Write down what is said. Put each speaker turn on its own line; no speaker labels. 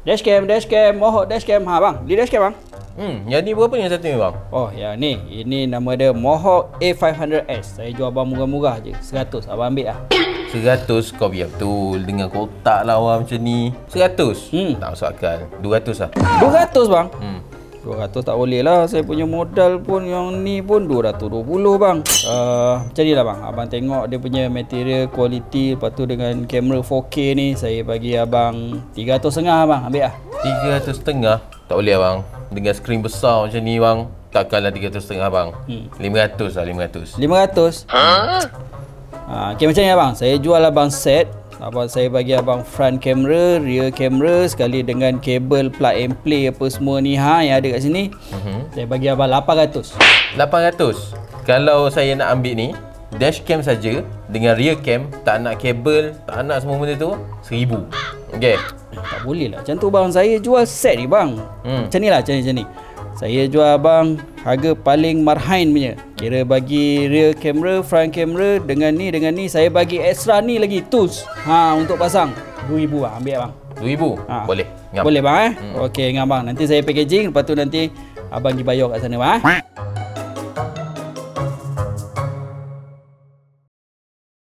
Dashcam, Mohawk dashcam. Ha bang, beli dashcam bang.
Yang ni berapa ni satu ni bang?
Oh, yang ni. Ini nama dia Mohawk A500S. Saya jual abang murah-murah je. 100. Abang ambil lah.
100 kau biar betul. Dengan kotak lawa macam ni. 100? Tak masuk akal. 200 lah.
200 bang? 200 tak boleh lah. Saya punya modal pun yang ni pun 220 bang. Macam ni lah bang. Abang tengok dia punya material, quality. Lepas tu dengan kamera 4K ni, saya bagi abang 300.5 bang. Ambil lah.
300.5? Tak boleh bang. Dengan skrin besar macam ni bang, takkanlah 300.5 bang. 500 lah, 500.
500? Okay, macam ni abang. Saya jual abang set. Saya bagi abang front camera, rear camera sekali dengan kabel plug and play apa semua ni yang ada kat sini. Saya bagi abang 800.
800? Kalau saya nak ambil ni dashcam saja dengan rear cam, tak nak kabel, tak nak semua benda tu, 1000. Okey.
Tak boleh lah macam tu bang. Saya jual set ni bang. Macam ni lah, macam ni. Saya jual abang harga paling marhain punya. Kira bagi rear camera, front camera dengan ni saya bagi extra ni lagi tools. Untuk pasang 2000 bang. Ambil bang.
2000? Boleh.
Ngam. Boleh bang Okey ngam bang. Nanti saya packaging, lepas tu nanti abang pergi bayar kat sana bang